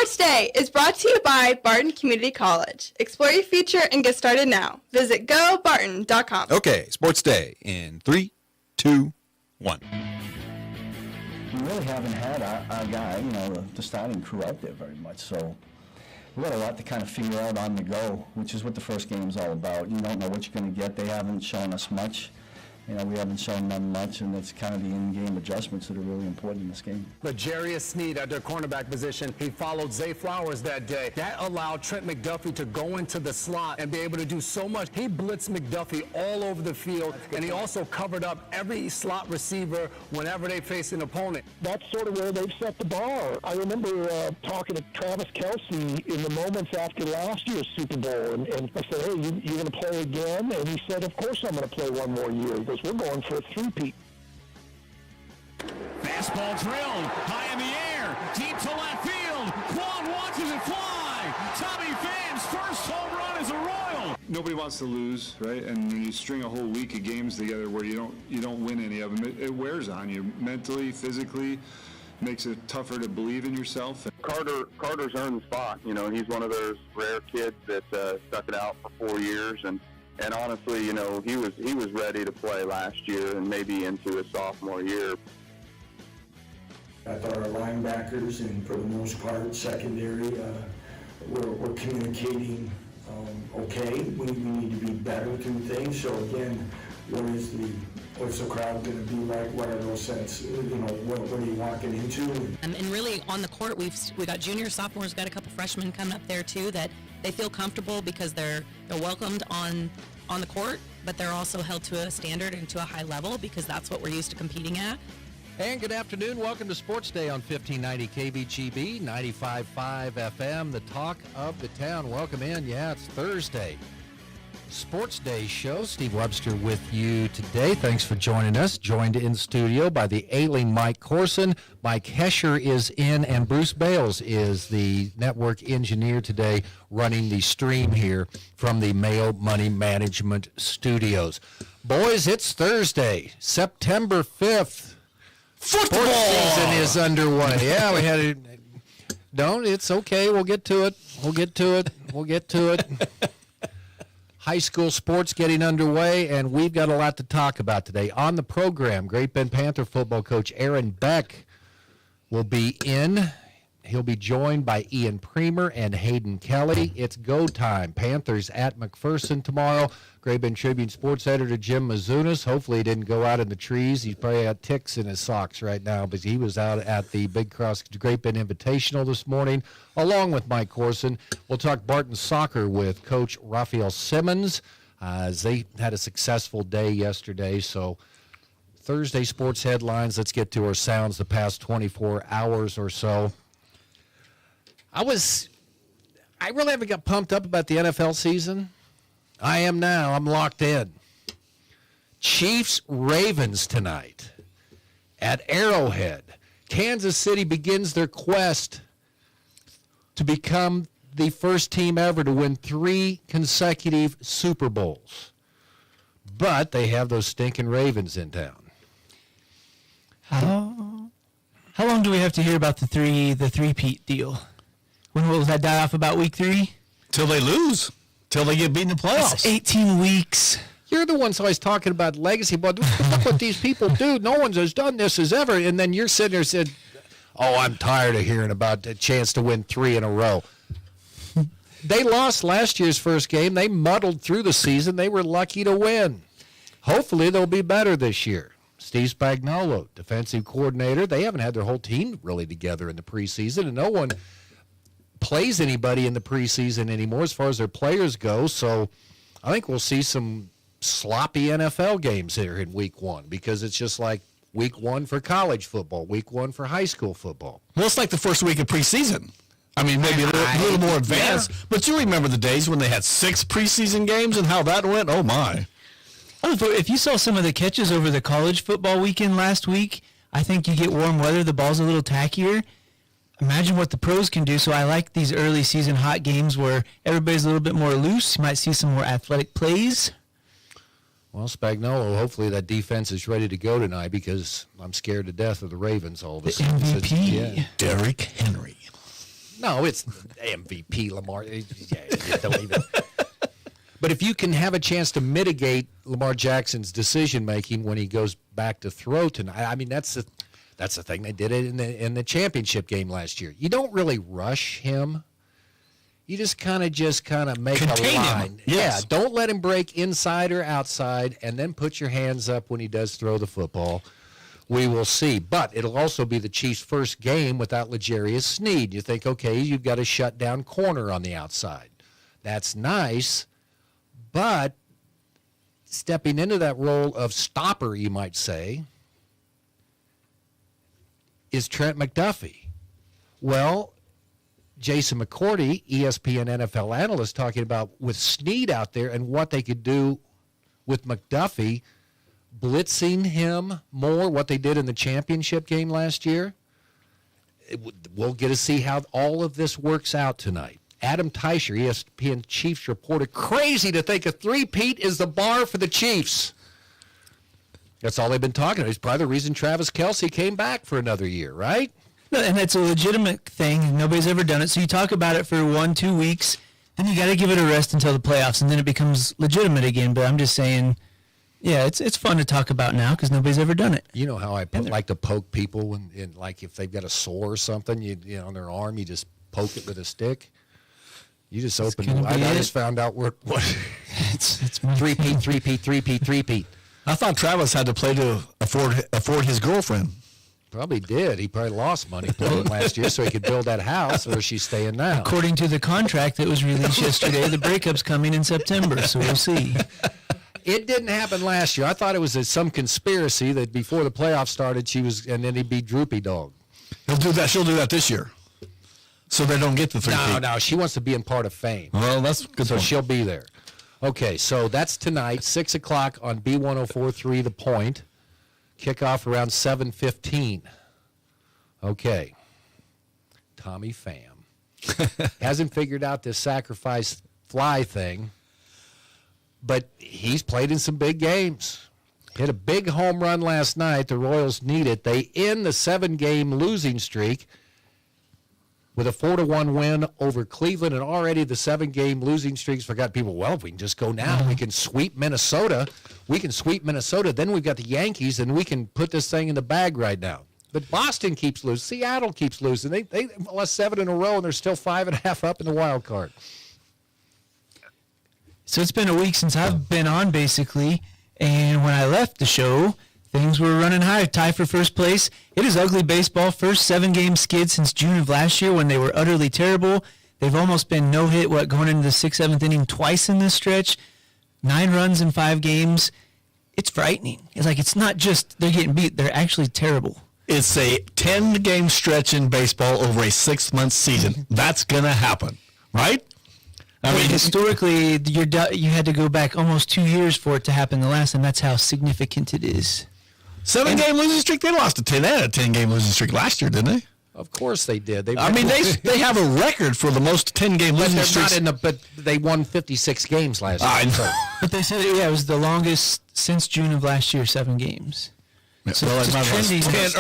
Sports Day is brought to you by Barton Community College. Explore your future and get started now. Visit gobarton.com. Okay, Sports Day in 3, 2, 1. We really haven't had our guy, the starting crew out there very much. So we've got a lot to kind of figure out on the go, which is what the first game is all about. You don't know what you're going to get. They haven't shown us much. We haven't shown them much, and it's kind of the in-game adjustments that are really important in this game. But Jarius Sneed at their cornerback position, he followed Zay Flowers that day. That allowed Trent McDuffie to go into the slot and be able to do so much. He blitzed McDuffie all over the field, and he also covered up every slot receiver whenever they faced an opponent. That's sort of where they've set the bar. I remember talking to Travis Kelce in the moments after last year's Super Bowl, and I said, hey, you going to play again? And he said, of course I'm going to play one more year. He goes, we're going for a three-peat. Fastball drilled, high in the air, deep to left field. Quan watches it fly. Tommy Pham's first home run as a Royal. Nobody wants to lose, right? And when you string a whole week of games together where you don't win any of them, it wears on you mentally, physically. Makes it tougher to believe in yourself. Carter's earned the spot. He's one of those rare kids that stuck it out for 4 years, and honestly, he was ready to play last year and maybe into his sophomore year. I thought our linebackers and for the most part secondary were communicating okay. We need to be better through things. So again, what's the crowd going to be like? What are those sense? What are you walking into? And really on the court, we got juniors, sophomores, got a couple freshmen coming up there too that they feel comfortable because they're welcomed on the court, but they're also held to a standard and to a high level because that's what we're used to competing at. And good afternoon. Welcome to Sports Day on 1590 KBGB, 95.5 FM, the talk of the town. Welcome in. Yeah, it's Thursday. Sports Day show. Steve Webster with you today. Thanks for joining us. Joined in studio by the ailing Mike Corson. Mike Hesher is in, and Bruce Bales is the network engineer today running the stream here from the Mayo Money Management Studios. Boys, it's Thursday, September 5th. Football season is underway. Yeah, we had it. Don't. It's okay. We'll get to it. High school sports getting underway, and we've got a lot to talk about today. On the program, Great Bend Panther football coach Aaron Beck will be in. He'll be joined by Ian Premer and Hayden Kelly. It's go time. Panthers at McPherson tomorrow. Great Bend Tribune sports editor Jim Mazunas. Hopefully he didn't go out in the trees. He's probably got ticks in his socks right now because he was out at the Big Cross Great Bend Invitational this morning, along with Mike Corson. We'll talk Barton soccer with Coach Raphael Simmons as they had a successful day yesterday. So Thursday sports headlines. Let's get to our sounds the past 24 hours or so. I really haven't got pumped up about the NFL season. I am now. I'm locked in. Chiefs-Ravens tonight at Arrowhead. Kansas City begins their quest to become the first team ever to win 3 consecutive Super Bowls. But they have those stinking Ravens in town. How long do we have to hear about the three-peat deal? When will that die off? About week 3? Till they lose. Till they get beat in the playoffs. That's 18 weeks. You're the ones always talking about legacy, but look what these people do. No one has done this as ever. And then you're sitting there saying, oh, I'm tired of hearing about the chance to win 3 in a row. They lost last year's first game. They muddled through the season. They were lucky to win. Hopefully they'll be better this year. Steve Spagnuolo, defensive coordinator. They haven't had their whole team really together in the preseason, and no one plays anybody in the preseason anymore as far as their players go. So I think we'll see some sloppy NFL games here in week 1 because it's just like week 1 for college football, week 1 for high school football. Well, it's like the first week of preseason. I mean, maybe a little more advanced. Yeah. But you remember the days when they had 6 preseason games and how that went? Oh, my. If you saw some of the catches over the college football weekend last week, I think you get warm weather, the ball's a little tackier. Imagine what the pros can do. So I like these early season hot games where everybody's a little bit more loose. You might see some more athletic plays. Well, Spagnuolo, hopefully that defense is ready to go tonight because I'm scared to death of the Ravens all of a sudden. MVP. Derrick Henry. No, it's MVP Lamar. Yeah, don't even. But if you can have a chance to mitigate Lamar Jackson's decision making when he goes back to throw tonight, I mean that's the thing they did it in the championship game last year. You don't really rush him. You just kind of make Contain a line. him. Yes. Yeah, don't let him break inside or outside, and then put your hands up when he does throw the football. We will see. But it'll also be the Chiefs' first game without L'Jarius Sneed. You think, okay, you've got a shutdown corner on the outside. That's nice, but stepping into that role of stopper, you might say, is Trent McDuffie. Well, Jason McCourty, ESPN NFL analyst, talking about with Sneed out there and what they could do with McDuffie, blitzing him more, what they did in the championship game last year. We'll get to see how all of this works out tonight. Adam Teicher, ESPN Chiefs reporter, crazy to think a three-peat is the bar for the Chiefs. That's all they've been talking about. It's probably the reason Travis Kelce came back for another year, right? No, and that's a legitimate thing. Nobody's ever done it. So you talk about it for 1-2 weeks, and you got to give it a rest until the playoffs, and then it becomes legitimate again. But I'm just saying, yeah, it's fun to talk about now because nobody's ever done it. You know how I like to poke people when, like if they've got a sore or something, you know, on their arm, you just poke it with a stick. You just open. I just found out what it's three-peat. I thought Travis had to play to afford his girlfriend. Probably did. He probably lost money playing last year so he could build that house where she's staying now. According to the contract that was released yesterday, the breakup's coming in September, so we'll see. It didn't happen last year. I thought it was some conspiracy that before the playoffs started, and then he'd be droopy dog. He'll do that. She'll do that this year, so they don't get the three-peat. No, she wants to be in part of fame. Well, that's good. So she'll be there. Okay, so that's tonight, 6 o'clock on B1043 The Point. Kickoff around 7:15. Okay. Tommy Pham hasn't figured out this sacrifice fly thing, but he's played in some big games. Hit a big home run last night. The Royals need it. They end the 7-game losing streak with a 4-1 win over Cleveland, and already the 7-game losing streaks forgot people. Well, if we can just go now, we can sweep Minnesota. Then we've got the Yankees, and we can put this thing in the bag right now. But Boston keeps losing. Seattle keeps losing. They lost 7 in a row, and they're still 5.5 up in the wild card. So it's been a week since I've been on, basically, and when I left the show, things were running high, tie for first place. It is ugly baseball. First 7-game skid since June of last year when they were utterly terrible. They've almost been no-hit, going into the 6th, 7th inning twice in this stretch. 9 runs in 5 games. It's frightening. It's like it's not just they're getting beat. They're actually terrible. It's a 10-game stretch in baseball over a 6-month season. That's going to happen, right? I mean, historically, you had to go back almost 2 years for it to happen the last time. That's how significant it is. 7-game losing streak. They lost they had a 10-game losing streak last year, didn't they? Of course they did. They have a record for the most 10-game losing streaks. But they won 56 games last year. I know. But they said it was the longest since June of last year, 7 games. Yeah, so well, they lost 10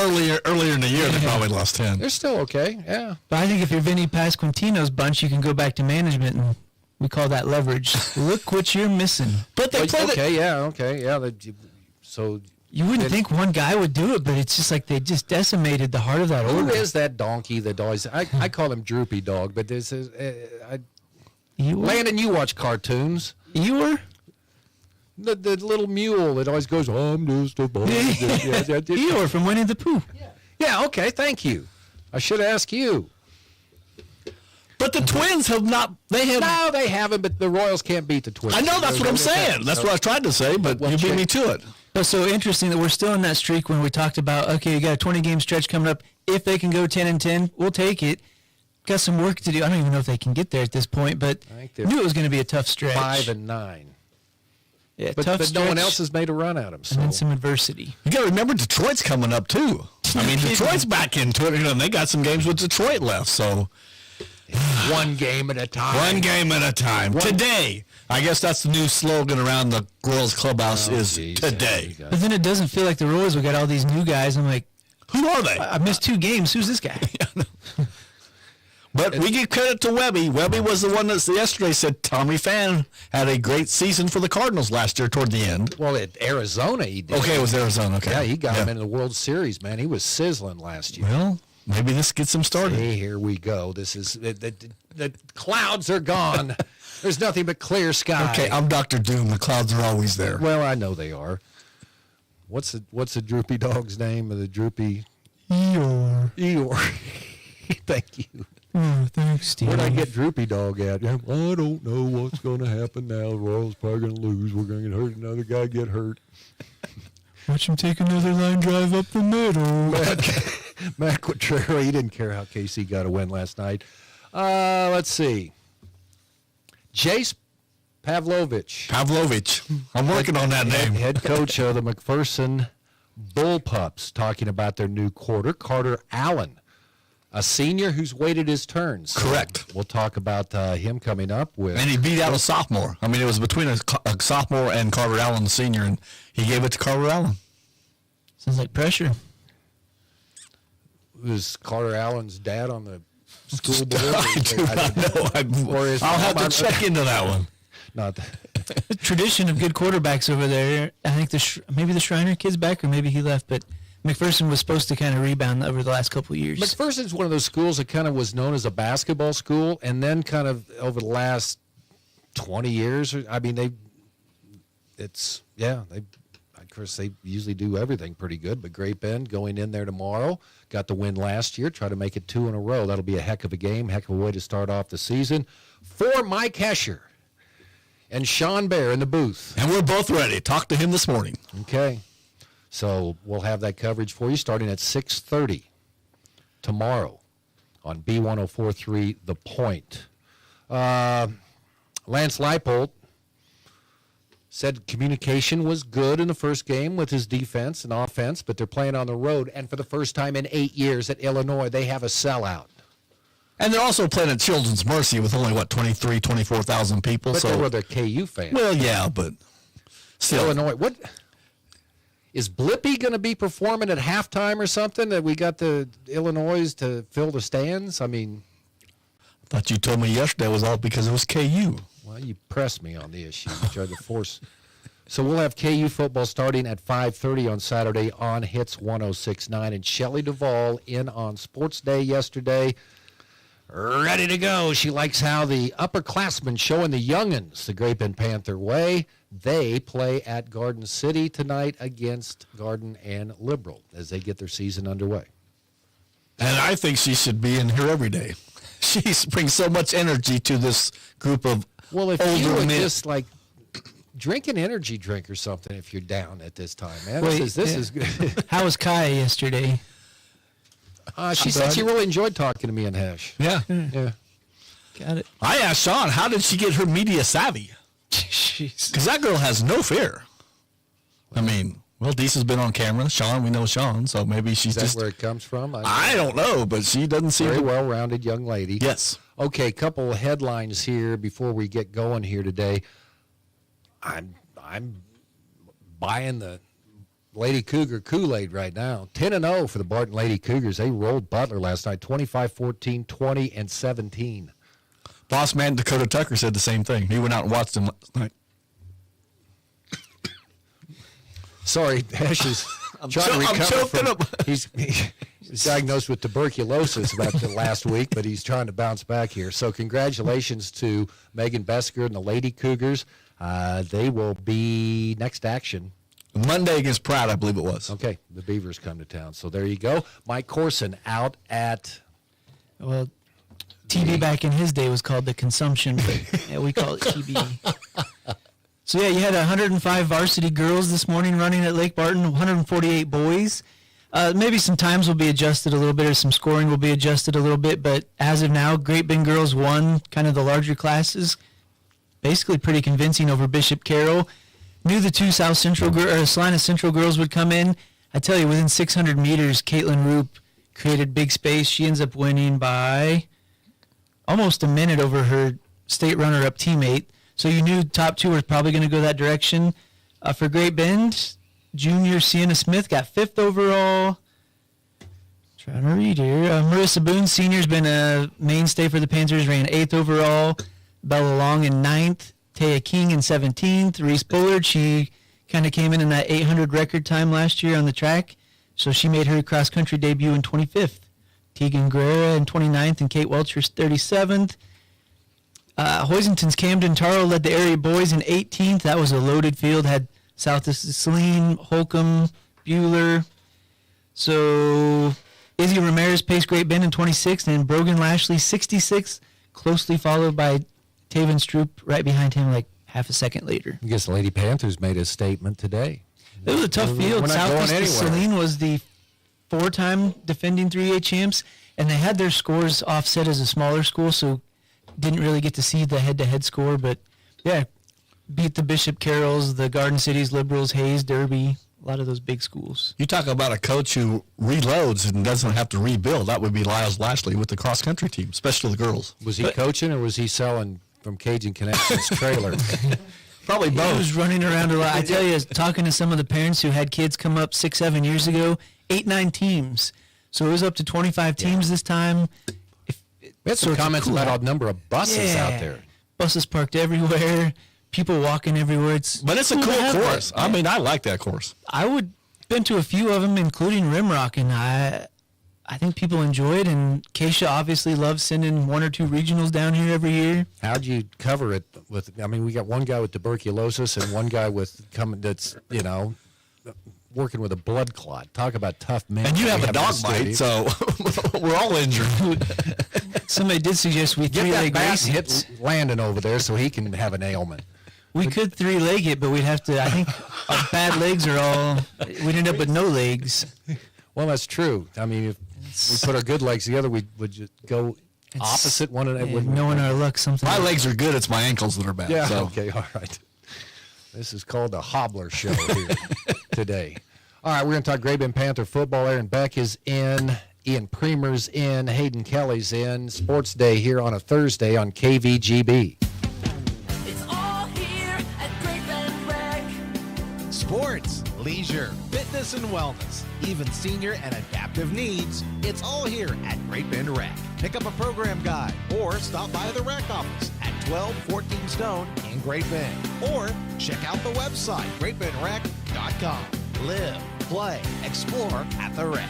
earlier in the year. They probably lost 10. They're still okay. Yeah. But I think if you're Vinny Pasquantino's bunch, you can go back to management, and we call that leverage. Look what you're missing. But they played So you wouldn't think one guy would do it, but it's just like they just decimated the heart of that order. Who is that donkey that always? I call him Droopy Dog, but this is Landon. You watch cartoons. Eeyore? The little mule that always goes, I'm just a boy. Eeyore from Winnie the Pooh. Yeah, okay, thank you. I should ask you. But the Twins have not. No, they haven't, but the Royals can't beat the Twins. I know, that's what I'm saying. That's what I tried to say, but you beat me to it. It's so interesting that we're still in that streak when we talked about, okay, you got a 20-game stretch coming up. If they can go 10-10, we'll take it. Got some work to do. I don't even know if they can get there at this point, but knew it was going to be a tough stretch. 5-9. Yeah, tough but stretch, no one else has made a run at them. So. And then some adversity. You got to remember Detroit's coming up too. I mean, Detroit's back into it, and they got some games with Detroit left. So one game at a time. One game at a time. Today, I guess that's the new slogan around the Royals clubhouse today. But then it doesn't feel like the Royals. We got all these new guys. I'm like, who are they? I missed 2 games. Who's this guy? But we give credit to Webby. Webby was the one that yesterday said Tommy Pham had a great season for the Cardinals last year toward the end. Well, at Arizona he did. Okay, it was Arizona. Okay. Yeah, he got him into the World Series, man. He was sizzling last year. Well, maybe this gets him started. Hey, here we go. This is the clouds are gone. There's nothing but clear sky. Okay, I'm Dr. Doom. The clouds are always there. Well, I know they are. What's the droopy dog's name of the droopy? Eeyore. Thank you. Oh, thanks, Steve. Where'd I get droopy dog at? I don't know what's going to happen now. The Royals probably going to lose. We're going to get hurt. Another guy get hurt. Watch him take another line drive up the middle. Matt Quatrero, he didn't care how KC got a win last night. Let's see. Jace Pavlovich. I'm working on that name. Head coach of the McPherson Bullpups, talking about their new quarter, Carter Allen, a senior who's waited his turn. So correct. We'll talk about him coming up with. And he beat out a sophomore. I mean, it was between a sophomore and Carter Allen, the senior, and he gave it to Carter Allen. Sounds like pressure. Was Carter Allen's dad on the school board? I do not know. I'll have to check into that one. Not the tradition of good quarterbacks over there. I think maybe the Schreiner kid's back, or maybe he left, but McPherson was supposed to kind of rebound over the last couple of years. McPherson's one of those schools that kind of was known as a basketball school, and then kind of over the last 20 years, I mean, of course, they usually do everything pretty good, but Great Bend going in there tomorrow, got the win last year, try to make it 2 in a row. That'll be a heck of a game, heck of a way to start off the season. For Mike Hesher and Sean Bear in the booth. And we're both ready. Talked to him this morning. Okay. So we'll have that coverage for you starting at 6:30 tomorrow on B1043 The Point. Lance Leipold said communication was good in the first game with his defense and offense, but they're playing on the road, and for the first time in 8 years at Illinois, they have a sellout. And they're also playing at Children's Mercy with only, 24,000 people. But so they're KU fans. Well, yeah, but still. Illinois, what? Is Blippi going to be performing at halftime or something that we got the Illinois to fill the stands? I mean. I thought you told me yesterday it was all because it was KU. Well, you pressed me on the issue. You tried to force. So we'll have KU football starting at 5:30 on Saturday on Hits 106.9. And Shelley Duvall in on Sports Day yesterday. Ready to go. She likes how the upperclassmen showing the youngins the Great Bend Panther way. They play at Garden City tonight against Garden and Liberal as they get their season underway. And I think she should be in here every day. She brings so much energy to this group of Well, if older you would men. just drink an energy drink or something if you're down at this time, man. Wait, This is good. How was Kaya yesterday? She said she really enjoyed talking to me and Hesh. Yeah. Yeah. Got it. I asked Sean, how did she get her media savvy? Because that girl has no fear. I mean, Deesa's been on camera. Sean, we know Sean, so maybe she's Is that just. where it comes from? I don't know, but she doesn't seem Very well-rounded young lady. Yes. Okay, couple of headlines here before we get going here today. I'm buying the Lady Cougar Kool-Aid right now. 10-0 for the Barton Lady Cougars. They rolled Butler last night, 25-14, 20, and 17. Boss man Dakota Tucker said the same thing. He went out and watched them last night. Sorry, Hesh is trying to recover from. He's diagnosed with tuberculosis about the last week, but he's trying to bounce back here. So congratulations to Megan Besker and the Lady Cougars. They will be next action Monday against Pratt, I believe it was. Okay, the Beavers come to town. So there you go. Mike Corson out at. Well, TB back in his day was called the Consumption, but yeah, we call it TB. So, yeah, you had 105 varsity girls this morning running at Lake Barton, 148 boys. Maybe some times will be adjusted a little bit or some scoring will be adjusted a little bit, but as of now, Great Bend girls won kind of the larger classes, basically pretty convincing over Bishop Carroll. Knew the two Salina Central girls would come in. I tell you, within 600 meters, Caitlin Roop created big space. She ends up winning by almost a minute over her state runner-up teammate. So you knew top two were probably going to go that direction. For Great Bend, junior Sienna Smith got 5th overall. Trying to read here. Marissa Boone, senior's been a mainstay for the Panthers, ran 8th overall. Bella Long in 9th. Taya King in 17th. Reese Bullard, she kind of came in that 800 record time last year on the track, so she made her cross-country debut in 25th. Tegan Guerrera in 29th and Kate Welcher 37th. Hoisington's Camden Taro led the area boys in 18th. That was a loaded field. Had South of Saline, Holcomb, Bueller. So Izzy Ramirez paced Great Bend in 26th, and Brogan Lashley 66th, closely followed by Taven Stroop right behind him like half a second later. I guess Lady Panthers made a statement today. It was a tough field. We're not Southeast going of Saline was the 4-time defending 3A champs, and they had their scores offset as a smaller school, so didn't really get to see the head-to-head score. But, yeah, beat the Bishop Carrolls, the Garden Cities, Liberals, Hayes, Derby, a lot of those big schools. You talk about a coach who reloads and doesn't have to rebuild. That would be Lyles Lashley with the cross-country team, especially the girls. Was he coaching or was he selling from Cajun Connections trailer? Probably both. He was running around a lot. I tell you, talking to some of the parents who had kids come up 6-7 years ago, 8-9 teams. So it was up to 25 teams this time. We had some comments about a number of buses out there. Buses parked everywhere, people walking everywhere. But it's a cool course. I mean, I like that course. Been to a few of them, including Rimrock, and I think people enjoy it. And Keisha obviously loves sending 1 or 2 regionals down here every year. How'd you cover it with? I mean, we got one guy with tuberculosis and one guy that's working with a blood clot. Talk about tough men. And you have a dog bite, so we're all injured. Somebody did suggest we get three-leg that race hit Landon over there so he can have an ailment. We could 3-leg it, but we'd have to. I think our bad legs are all. We'd end up with no legs. Well, that's true. I mean, if we put our good legs together, we would just go opposite one another. Knowing our luck, something. My legs are good. It's my ankles that are bad. Yeah. So. Okay. All right. This is called the Hobbler Show here today. All right, we're going to talk Great Bend Panther football. Aaron Beck is in. Ian Premer's in. Hayden Kelly's in. Sports Day here on a Thursday on KVGB. It's all here at Great Bend Rec. Sports, leisure, fitness, and wellness, even senior and adaptive needs. It's all here at Great Bend Rec. Pick up a program guide or stop by the rec office at 1214 Stone in Great Bend. Or check out the website, greatbendrec.com. Live, play, explore at the rec.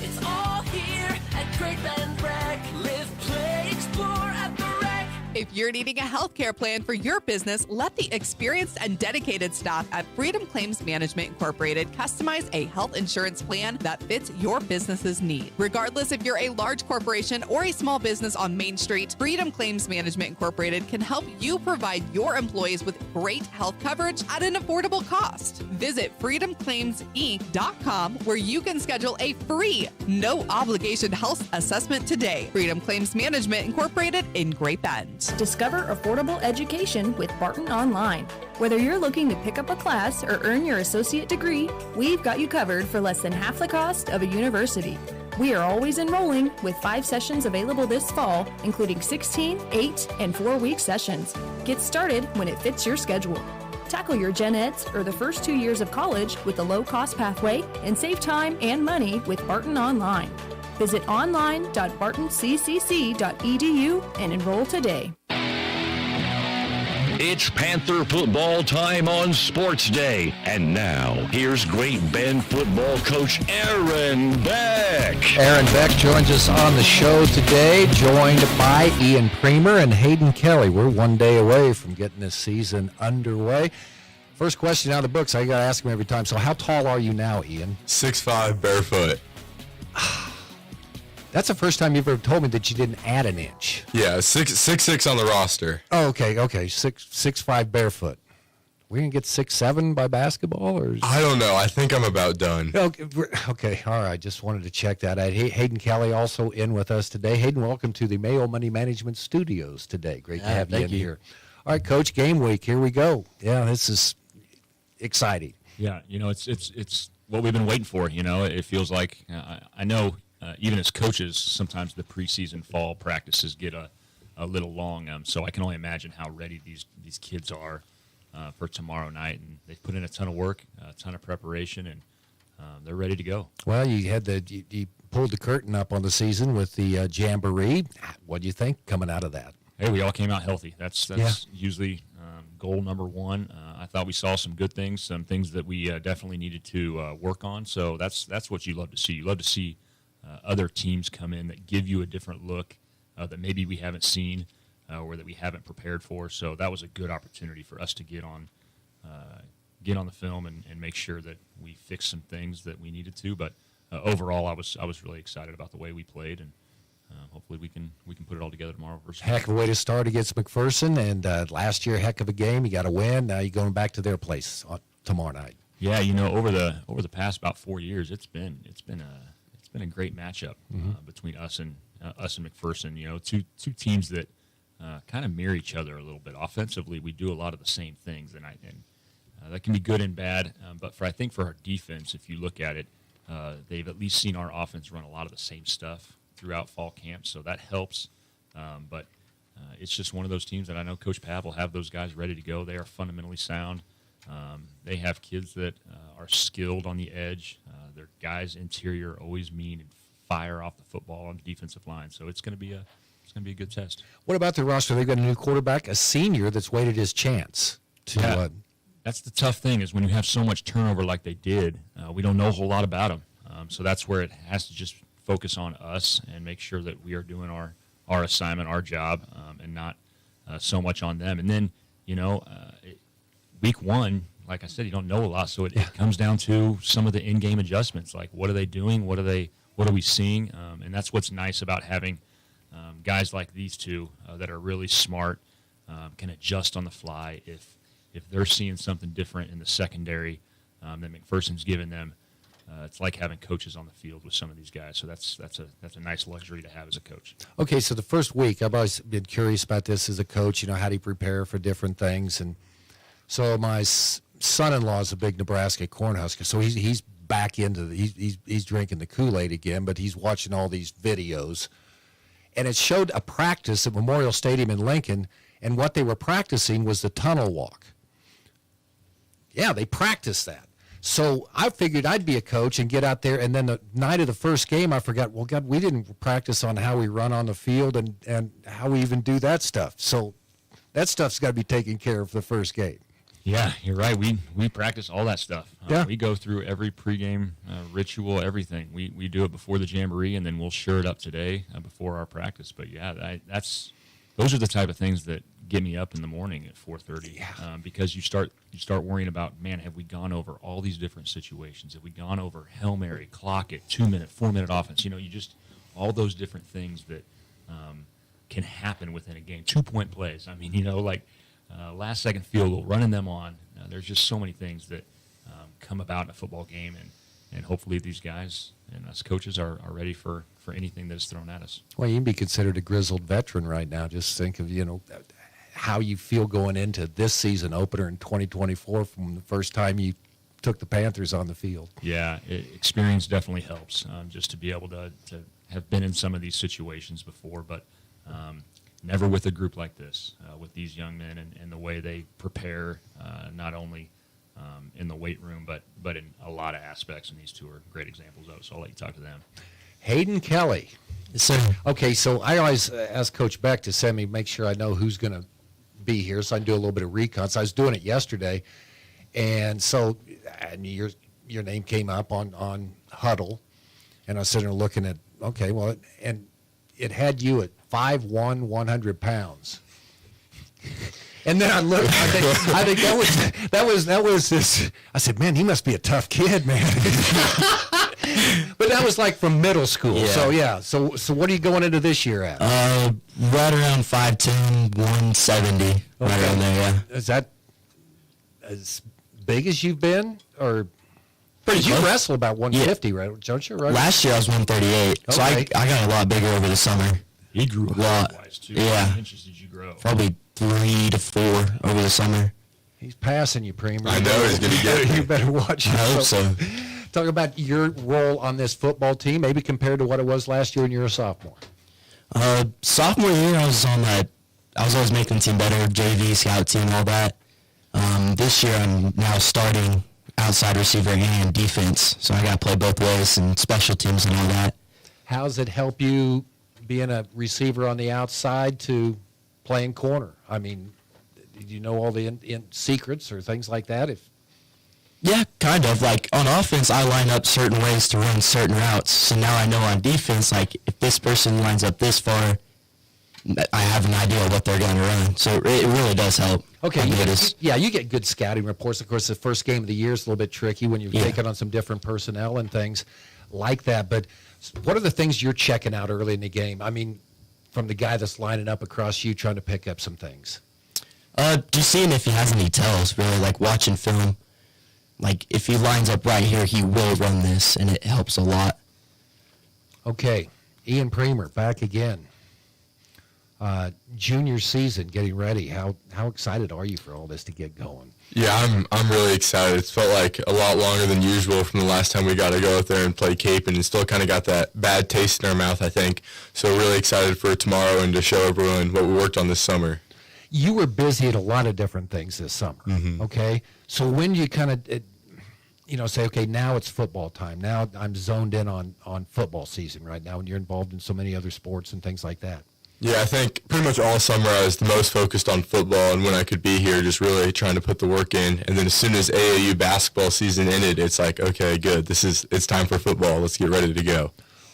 It's all here at Great Bend Rec. Live, play, explore at the rec. If you're needing a healthcare plan for your business, let the experienced and dedicated staff at Freedom Claims Management Incorporated customize a health insurance plan that fits your business's need. Regardless if you're a large corporation or a small business on Main Street, Freedom Claims Management Incorporated can help you provide your employees with great health coverage at an affordable cost. Visit freedomclaimsinc.com where you can schedule a free, no obligation health assessment today. Freedom Claims Management Incorporated in Great Bend. Discover affordable education with Barton Online. Whether you're looking to pick up a class or earn your associate degree, we've got you covered for less than half the cost of a university. We are always enrolling with 5 sessions available this fall, including 16, 8, and 4-week sessions. Get started when it fits your schedule. Tackle your gen eds or the first 2 years of college with a low-cost pathway and save time and money with Barton Online. Visit online.bartoncccc.edu and enroll today. It's Panther football time on Sports Day. And now, here's Great Bend football coach Aaron Beck. Aaron Beck joins us on the show today, joined by Ian Premer and Hayden Kelly. We're one day away from getting this season underway. First question out of the books, I got to ask him every time. So how tall are you now, Ian? 6'5", barefoot. That's the first time you've ever told me that you didn't add an inch. Yeah, 6'6" on the roster. Oh, okay. 6'5" barefoot. We're gonna get 6'7" by basketball, or I don't know. I think I'm about done. Okay, all right. Just wanted to check that out. Hayden Kelly also in with us today. Hayden, welcome to the Mayo Money Management Studios today. Great to have you in here. All right, Coach. Game week. Here we go. Yeah, this is exciting. Yeah, it's what we've been waiting for. It feels like I know. Even as coaches, sometimes the preseason fall practices get a little long. So I can only imagine how ready these kids are for tomorrow night. And they've put in a ton of work, a ton of preparation, and they're ready to go. Well, you had you pulled the curtain up on the season with the Jamboree. What do you think coming out of that? Hey, we all came out healthy. That's usually goal number one. I thought we saw some good things, some things that we definitely needed to work on. So that's what you love to see. You love to see other teams come in that give you a different look that maybe we haven't seen or that we haven't prepared for. So that was a good opportunity for us to get on the film and make sure that we fixed some things that we needed to. But overall, I was really excited about the way we played, and hopefully we can put it all together tomorrow. Heck of a way to start against McPherson, and last year, heck of a game. You got to win. Now you're going back to their place tomorrow night. Yeah, over the past about 4 years, it's been a great matchup between us and McPherson. Two teams that kind of mirror each other a little bit. Offensively, we do a lot of the same things, and that can be good and bad. But I think for our defense, if you look at it, they've at least seen our offense run a lot of the same stuff throughout fall camp, so that helps. But it's just one of those teams that I know Coach Pav will have those guys ready to go. They are fundamentally sound. They have kids that are skilled on the edge. Their guys interior are always mean and fire off the football on the defensive line. So it's going to be a good test. What about the roster? They've got a new quarterback, a senior that's waited his chance to. That's the tough thing is when you have so much turnover like they did, we don't know a whole lot about them. So that's where it has to just focus on us and make sure that we are doing our assignment, our job, and not so much on them. And then, week one, like I said, you don't know a lot, so it comes down to some of the in-game adjustments, like what are they doing, what are we seeing, and that's what's nice about having guys like these two that are really smart, can adjust on the fly. If they're seeing something different in the secondary that McPherson's given them, it's like having coaches on the field with some of these guys. So that's a nice luxury to have as a coach. Okay, so the first week, I've always been curious about this as a coach. How do you prepare for different things? And so my son-in-law is a big Nebraska Cornhusker, so he's back into he's drinking the Kool-Aid again, but he's watching all these videos. And it showed a practice at Memorial Stadium in Lincoln, and what they were practicing was the tunnel walk. Yeah, they practiced that. So I figured I'd be a coach and get out there, and then the night of the first game, I forgot, well, God, we didn't practice on how we run on the field and how we even do that stuff. So that stuff's got to be taken care of the first game. Yeah, you're right. We practice all that stuff. We go through every pregame ritual, everything. We do it before the Jamboree, and then we'll shore it up today before our practice. But, yeah, those are the type of things that get me up in the morning at 4:30 because you start worrying about, man, have we gone over all these different situations? Have we gone over Hail Mary, clock it, 2-minute, 4-minute offense? All those different things that can happen within a game. 2-point plays. I mean, last-second field goal, running them on. There's just so many things that come about in a football game, and hopefully these guys and us coaches are ready for anything that is thrown at us. Well, you can be considered a grizzled veteran right now. Just think of, how you feel going into this season opener in 2024 from the first time you took the Panthers on the field. Yeah, experience definitely helps, just to be able to have been in some of these situations before, but never with a group like this, with these young men and the way they prepare, not only in the weight room, but in a lot of aspects, and these two are great examples of it, so I'll let you talk to them. Hayden Kelly. Yes, sir. Okay, so I always ask Coach Beck to send me, make sure I know who's going to be here, so I can do a little bit of recon. So I was doing it yesterday, and so your name came up on Huddle, and I was sitting there looking at, okay, well, and it had you at 5'1", 100 pounds. And then I looked. I think that was this. I said, man, he must be a tough kid, man. But that was like from middle school. Yeah. So yeah. So what are you going into this year at? Right around 5'10", 170. Okay. Right around there. Yeah. Is that as big as you've been, or? Pretty you close. wrestle about 150, right? Don't you? Right. Last year I was 138, so Okay. I got a lot bigger over the summer. He grew a lot. Too. Yeah. How many inches did you grow? Probably 3 to 4 over the summer. He's passing you, Premer. I know he's going to get You better watch I it. hope so. Talk about your role on this football team, maybe compared to what it was last year when you were a sophomore. Sophomore year, I was always making the team better, JV, scout team, all that. This year, I'm now starting outside receiver and defense, so I got to play both ways and special teams and all that. How's it help you being a receiver on the outside to playing corner? I mean, do you know all the in secrets or things like that? Yeah, kind of. Like on offense, I line up certain ways to run certain routes. So now I know on defense, like if this person lines up this far, I have an idea of what they're going to run. So it really does help. Okay, you get good scouting reports. Of course, the first game of the year is a little bit tricky when you're taking on some different personnel and things like that. But what are the things you're checking out early in the game? I mean, from the guy that's lining up across you, trying to pick up some things. Just seeing if he has any tells, really, like watching film. Like, if he lines up right here, he will run this, and it helps a lot. Okay, Ian Premer, back again. Junior season, getting ready. How excited are you for all this to get going? Yeah, I'm really excited. It's felt like a lot longer than usual from the last time we got to go out there and play Cape, and still kind of got that bad taste in our mouth, I think. So really excited for tomorrow and to show everyone what we worked on this summer. You were busy at a lot of different things this summer, okay? So when do you kind of, say, okay, now it's football time. Now I'm zoned in on football season right now, and you're involved in so many other sports and things like that. Yeah, I think pretty much all summer I was the most focused on football, and when I could be here, just really trying to put the work in. And then as soon as AAU basketball season ended, it's like, okay, good. It's time for football. Let's get ready to go.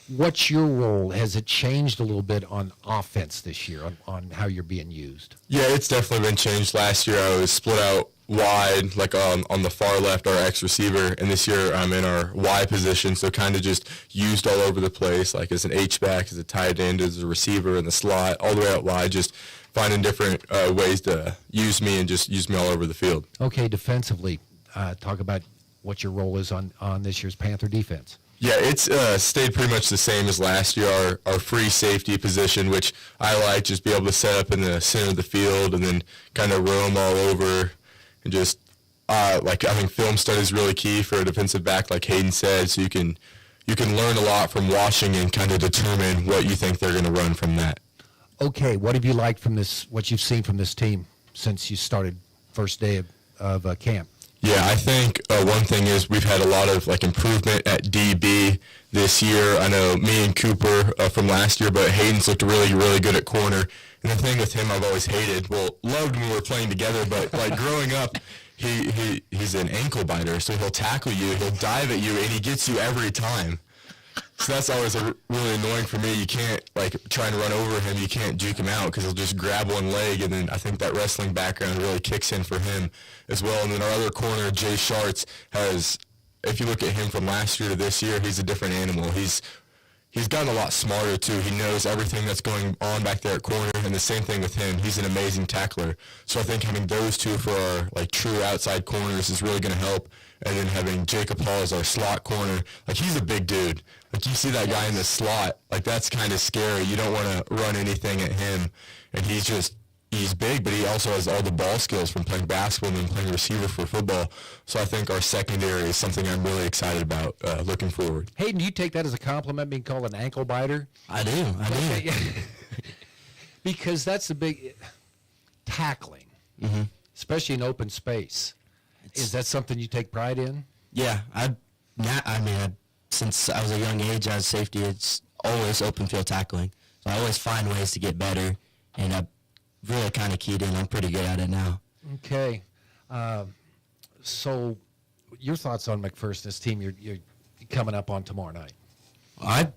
What's your role? Has it changed a little bit on offense this year, on how you're being used? Yeah, it's definitely been changed. Last year I was split out wide, like on the far left, our X receiver, and this year I'm in our Y position, so kind of just used all over the place, like as an H-back, as a tight end, as a receiver in the slot, all the way out wide, just finding different ways to use me and just use me all over the field. Okay, defensively, talk about what your role is on this year's Panther defense. Yeah, it's stayed pretty much the same as last year. Our free safety position, which I like, just be able to set up in the center of the field and then kind of roam all over. And just, I think film study is really key for a defensive back, like Hayden said, so you can learn a lot from watching and kind of determine what you think they're going to run from that. Okay, what have you liked from this, what you've seen from this team since you started first day of camp? Yeah, I think one thing is we've had a lot of improvement at DB this year. I know me and Cooper from last year, but Hayden's looked really, really good at corner. And the thing with him I've always hated, loved when we were playing together, but growing up, he's an ankle biter, so he'll tackle you, he'll dive at you, and he gets you every time. So that's always really annoying for me. You can't, try and run over him, you can't juke him out because he'll just grab one leg, and then I think that wrestling background really kicks in for him as well. And then our other corner, Jay Schartz, if you look at him from last year to this year, he's a different animal. He's gotten a lot smarter, too. He knows everything that's going on back there at corner, and the same thing with him. He's an amazing tackler. So I think having those two for our true outside corners is really going to help. And then having Jacob Hall as our slot corner, he's a big dude. You see that guy in the slot, that's kind of scary. You don't want to run anything at him. And he's big, but he also has all the ball skills from playing basketball and playing receiver for football. So I think our secondary is something I'm really excited about looking forward. Hayden, do you take that as a compliment, being called an ankle biter? I do. Because that's the big tackling, especially in open space. Is that something you take pride in? Yeah, since I was a young age as safety, it's always open field tackling. So I always find ways to get better, and I really kind of keyed in. I'm pretty good at it now. Okay. So your thoughts on McPherson's team you're coming up on tomorrow night? I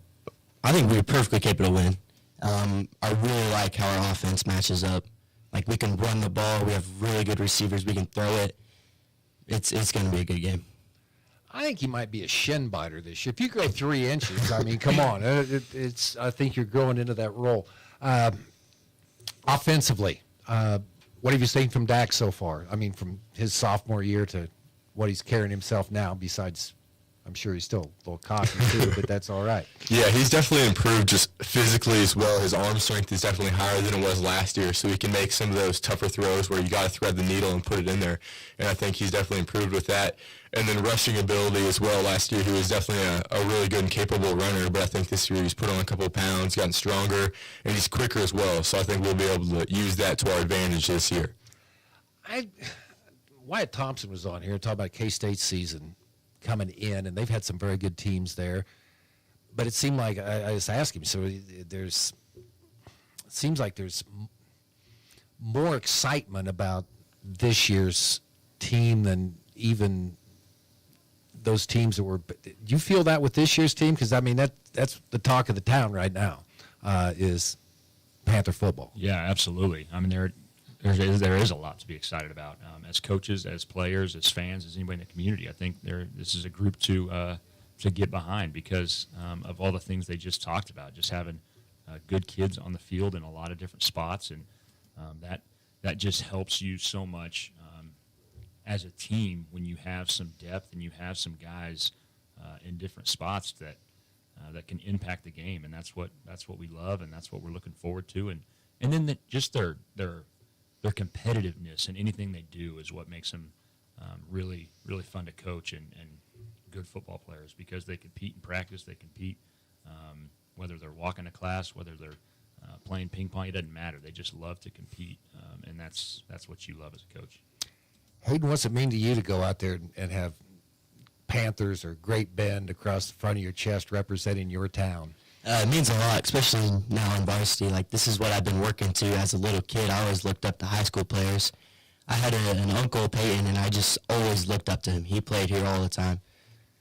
think we're perfectly capable of winning. I really like how our offense matches up. We can run the ball. We have really good receivers. We can throw it. It's going to be a good game. I think he might be a shin biter this year. If you grow 3 inches, come on. I think you're growing into that role. Offensively, what have you seen from Dak so far? From his sophomore year to what he's carrying himself now, besides, I'm sure he's still a little cocky too, but that's all right. Yeah, he's definitely improved just physically as well. His arm strength is definitely higher than it was last year, so he can make some of those tougher throws where you got to thread the needle and put it in there. And I think he's definitely improved with that. And then rushing ability as well. Last year he was definitely a really good and capable runner, but I think this year he's put on a couple of pounds, gotten stronger, and he's quicker as well. So I think we'll be able to use that to our advantage this year. Wyatt Thompson was on here talking about K-State's season coming in, and they've had some very good teams there. but it seemed like I was asking him. So it seems like there's more excitement about this year's team than even those teams that were. Do you feel that with this year's team? Because I mean that's the talk of the town right now is Panther football. Yeah, absolutely. I mean there is a lot to be excited about as coaches, as players, as fans, as anybody in the community. I think this is a group to get behind because of all the things they just talked about. Just having good kids on the field in a lot of different spots, and that just helps you so much as a team when you have some depth and you have some guys in different spots that can impact the game, and that's what we love, and that's what we're looking forward to, and then just their competitiveness in anything they do is what makes them really fun to coach and good football players because they compete in practice, they compete whether they're walking to class, whether they're playing ping pong, it doesn't matter. They just love to compete, and that's what you love as a coach. Hayden, what's it mean to you to go out there and have Panthers or Great Bend across the front of your chest representing your town? It means a lot, especially now in varsity. Like, this is what I've been working to as a little kid. I always looked up to high school players. I had an uncle, Peyton, and I just always looked up to him. He played here all the time.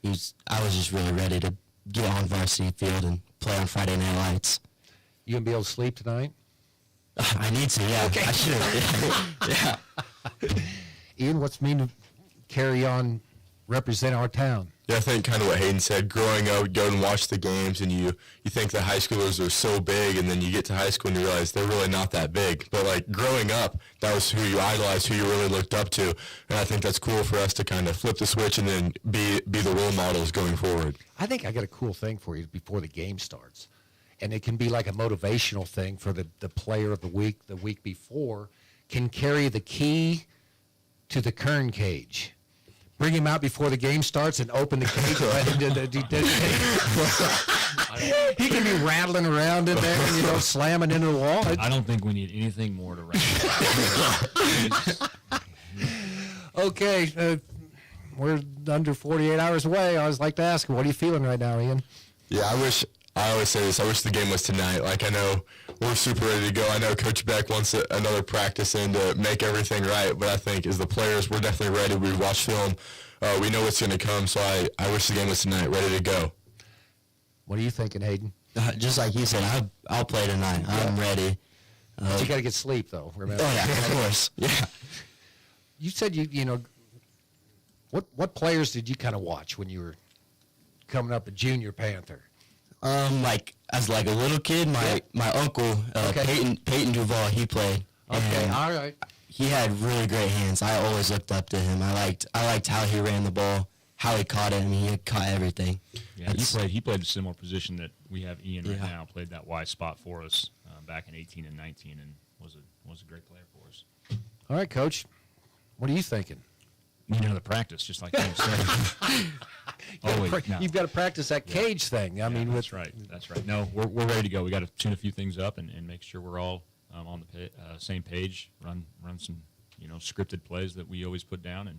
I was just really ready to get on varsity field and play on Friday Night Lights. You gonna be able to sleep tonight? I need to, yeah. Okay. I should. Yeah. Ian, what's it mean to carry on, represent our town? Yeah, I think kind of what Hayden said. Growing up, go and watch the games, and you think the high schoolers are so big, and then you get to high school and you realize they're really not that big. But like growing up, that was who you idolized, who you really looked up to, and I think that's cool for us to kind of flip the switch and then be the role models going forward. I think I got a cool thing for you before the game starts, and it can be like a motivational thing for the player of the week before, can carry the key to the Kern cage. Bring him out before the game starts and open the cage and let him do he can be rattling around in there, slamming into the wall. I don't think we need anything more to rattle. Okay, we're under 48 hours away. I always like to ask him, what are you feeling right now, Ian? Yeah, I always say this, I wish the game was tonight. Like, I know we're super ready to go. I know Coach Beck wants another practice in to make everything right, but I think as the players, we're definitely ready. We watch film. We know what's going to come, so I wish the game was tonight, ready to go. What are you thinking, Hayden? Just like you said, I'll play tonight. I'm ready. But you got to get sleep, though. Remember? Oh, yeah, of course. Yeah. You said what players did you kind of watch when you were coming up a junior Panther? Like as like a little kid, my uncle Peyton Duval, he played. Okay, all right. He had really great hands. I always looked up to him. I liked how he ran the ball, how he caught it. I mean, he caught everything. Yeah, he played a similar position that we have Ian right now. Played that Y spot for us back in 18 and 19, and was a great player for us. All right, Coach. What are you thinking? Need another practice, just like you said. You've got to practice that cage thing. I mean, that's right. That's right. No, we're ready to go. We got to tune a few things up and make sure we're all on the same page. Run some scripted plays that we always put down, and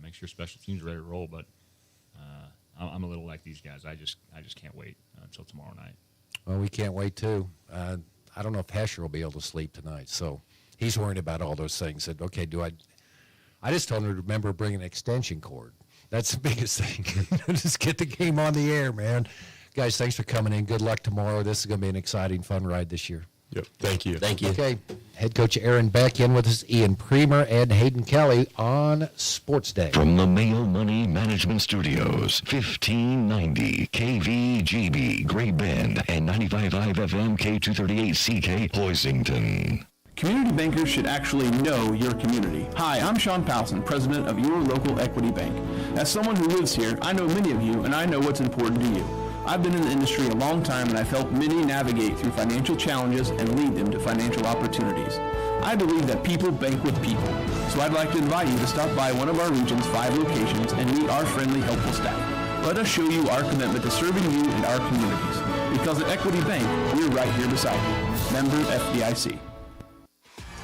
make sure special teams are ready to roll. But I'm a little like these guys. I just can't wait until tomorrow night. Well, we can't wait too. I don't know if Hesher will be able to sleep tonight, so he's worried about all those things. Said, okay, I just told him to remember bringing an extension cord. That's the biggest thing. Just get the game on the air, man. Guys, thanks for coming in. Good luck tomorrow. This is going to be an exciting, fun ride this year. Yep, thank you. Thank you. Okay, head coach Aaron Beck in with us, Ian Premer and Hayden Kelly on Sports Day. From the Mail Money Management Studios, 1590 KVGB, Great Bend, and 95.5 FM K238CK, Hoisington. Community bankers should actually know your community. Hi, I'm Sean Powson, president of your local Equity Bank. As someone who lives here, I know many of you, and I know what's important to you. I've been in the industry a long time, and I've helped many navigate through financial challenges and lead them to financial opportunities. I believe that people bank with people, so I'd like to invite you to stop by one of our region's 5 locations and meet our friendly, helpful staff. Let us show you our commitment to serving you and our communities. Because at Equity Bank, we're right here beside you. Member FDIC.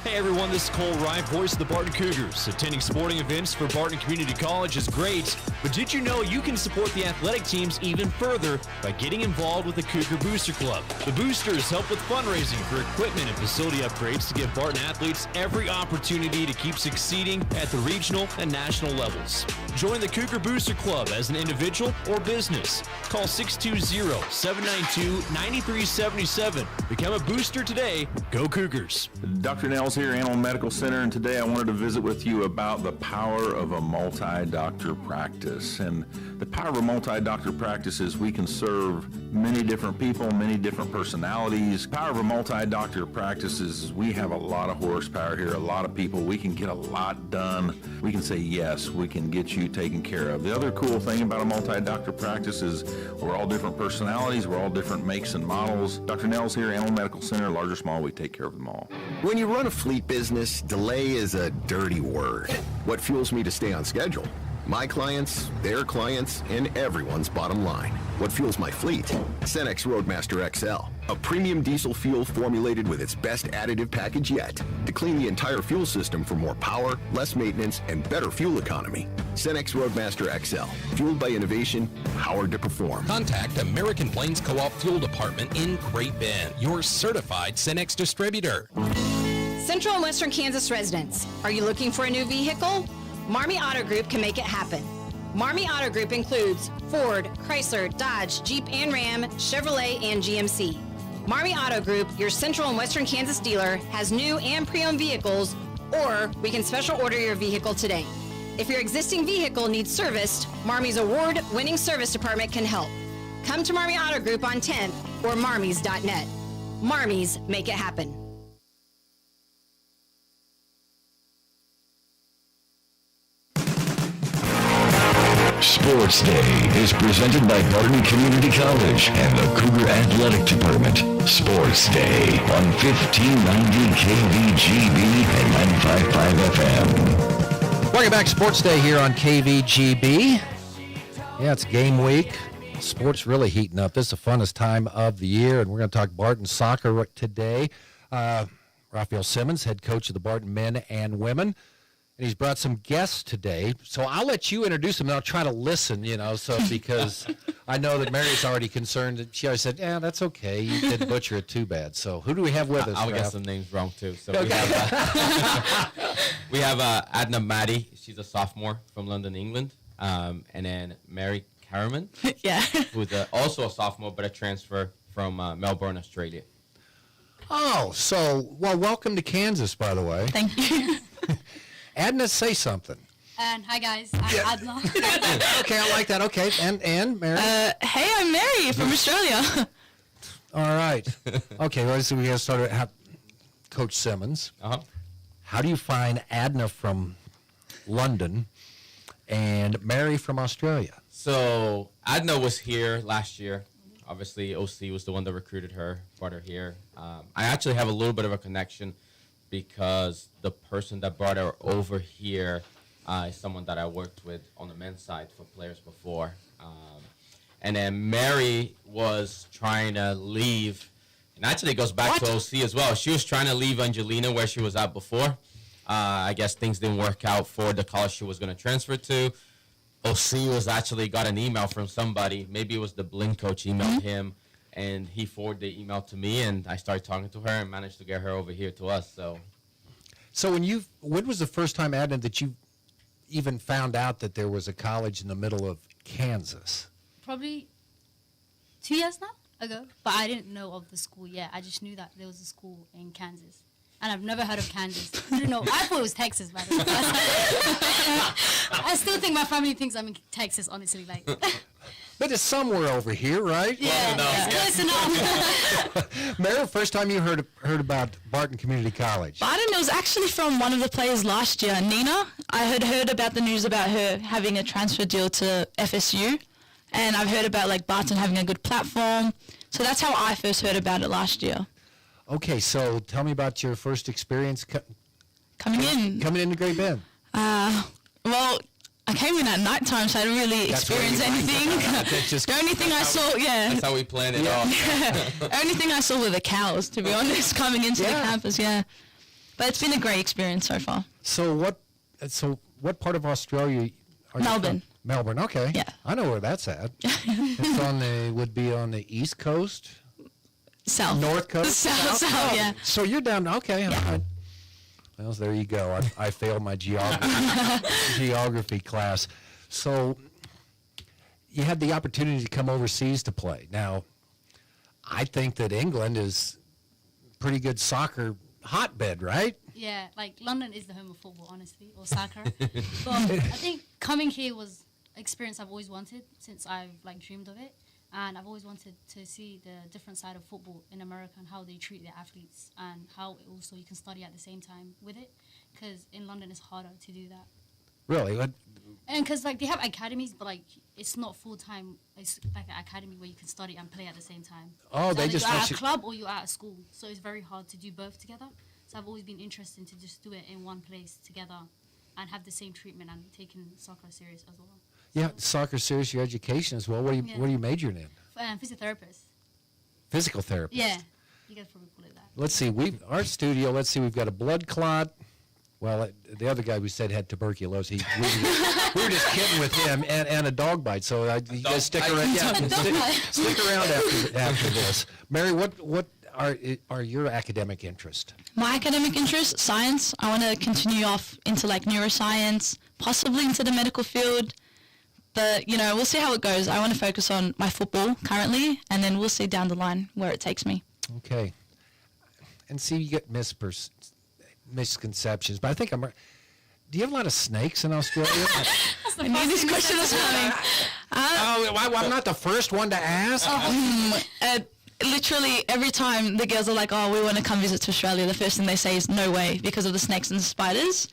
Hey everyone, this is Cole Ryan, voice of the Barton Cougars. Attending sporting events for Barton Community College is great, but did you know you can support the athletic teams even further by getting involved with the Cougar Booster Club? The Boosters help with fundraising for equipment and facility upgrades to give Barton athletes every opportunity to keep succeeding at the regional and national levels. Join the Cougar Booster Club as an individual or business. Call 620-792-9377. Become a booster today. Go Cougars. Dr. Nels here, Animal Medical Center, and today I wanted to visit with you about the power of a multi-doctor practice. And the power of a multi-doctor practice is we can serve many different people, many different personalities. The power of a multi-doctor practice is we have a lot of horsepower here, a lot of people. We can get a lot done. We can say yes, we can get you taken care of. The other cool thing about a multi-doctor practice is we're all different personalities, we're all different makes and models. Dr. Nels here, Animal Medical Center, large or small, we take care of them all. When you run a fleet business, delay is a dirty word. What fuels me to stay on schedule? My clients, their clients, and everyone's bottom line. What fuels my fleet? Cenex Roadmaster XL, a premium diesel fuel formulated with its best additive package yet to clean the entire fuel system for more power, less maintenance, and better fuel economy. Cenex Roadmaster XL, fueled by innovation, powered to perform. Contact American Plains Co-op Fuel Department in Great Bend, your certified Cenex distributor. Central and Western Kansas residents, are you looking for a new vehicle? Marmy Auto Group can make it happen. Marmy Auto Group includes Ford, Chrysler, Dodge, Jeep and Ram, Chevrolet, and GMC. Marmy Auto Group, your Central and Western Kansas dealer, has new and pre-owned vehicles, or we can special order your vehicle today. If your existing vehicle needs serviced, Marmy's award-winning service department can help. Come to Marmy Auto Group on 10th or marmys.net. Marmys, make it happen. Sports Day is presented by Barton Community College and the Cougar Athletic Department. Sports Day on 1590 KVGB and 95.5 FM. Welcome back, Sports Day here on KVGB. Yeah, it's game week. Sports really heating up. This is the funnest time of the year, and we're going to talk Barton soccer today. Raphael Simmons, head coach of the Barton men and women. And he's brought some guests today, so I'll let you introduce them, and I'll try to listen, because I know that Mary's already concerned. She always said, yeah, that's okay. You didn't butcher it too bad. So who do we have with us? I'll get some names wrong, too. So we have Adna Maddie. She's a sophomore from London, England. And then Mary Carriman, who's also a sophomore, but a transfer from Melbourne, Australia. Oh, well, welcome to Kansas, by the way. Thank you. Adna, say something. And hi guys, I'm Adna. Okay, I like that. Okay, and Mary. Hey, I'm Mary from Australia. All right. Okay, well, so we got to start with Coach Simmons. How do you find Adna from London and Mary from Australia? So Adna was here last year. Obviously, OC was the one that recruited her, brought her here. I actually have a little bit of a connection because the person that brought her over here is someone that I worked with on the men's side for players before. And then Mary was trying to leave, and actually it goes back to OC as well. She was trying to leave Angelina where she was at before. I guess things didn't work out for the college she was going to transfer to. OC was actually got an email from somebody. Maybe it was the Blink coach emailed him. And he forwarded the email to me, and I started talking to her and managed to get her over here to us. So when was the first time, Adna, that you even found out that there was a college in the middle of Kansas? Probably 2 years now ago, but I didn't know of the school yet. I just knew that there was a school in Kansas. And I've never heard of Kansas. I don't know. I thought it was Texas, by the way. I still think my family thinks I'm in Texas, honestly. But it's somewhere over here, right? Yeah, it's close enough. Mary, first time you heard about Barton Community College? I don't know. It was actually from one of the players last year, Nina. I had heard about the news about her having a transfer deal to FSU. And I've heard about Barton having a good platform. So that's how I first heard about it last year. Okay, so tell me about your first experience coming into Great Bend. Well, I came in at nighttime, so I didn't really experience anything. The only thing I saw, That's how we planned it off. The only thing I saw were the cows, to be honest, coming into the campus, But it's been a great experience so far. So what part of Australia are Melbourne. you from? Melbourne, okay. Yeah. I know where that's at. It's would be on the East Coast? South. North Coast? South, Oh, yeah. So you're down, okay. All right. Well, there you go. I failed my geography class. So you had the opportunity to come overseas to play. Now, I think that England is pretty good soccer hotbed, right? Yeah, like London is the home of football, honestly, or soccer. But I think coming here was an experience I've always wanted since I've like dreamed of it. And I've always wanted to see the different side of football in America and how they treat their athletes and how also you can study at the same time with it. Because in London it's harder to do that. Really? What? And because like they have academies, but like it's not full time. It's like an academy where you can study and play at the same time. Oh, So they either just you're let at a you- club or you're at a school. So it's very hard to do both together. So I've always been interested to just do it in one place together and have the same treatment and taking soccer serious as well. Yeah, soccer serious your education as well. What are you majoring in? Physiotherapist. Physical therapy. Yeah, you guys probably call it that. Let's see. Our studio. Let's see. We've got a blood clot. Well, the other guy we said had tuberculosis. We were just kidding with him, and a dog bite. So you guys stick around. Yeah, stick around after this. Mary, what are your academic interests? My academic interest, science. I want to continue off into like neuroscience, possibly into the medical field. But, we'll see how it goes. I want to focus on my football currently, and then we'll see down the line where it takes me. Okay. And see, you get misconceptions, but I think do you have a lot of snakes in Australia? I knew this question was coming. I'm not the first one to ask. Literally every time the girls are like, oh, we want to come visit to Australia, the first thing they say is no way because of the snakes and the spiders.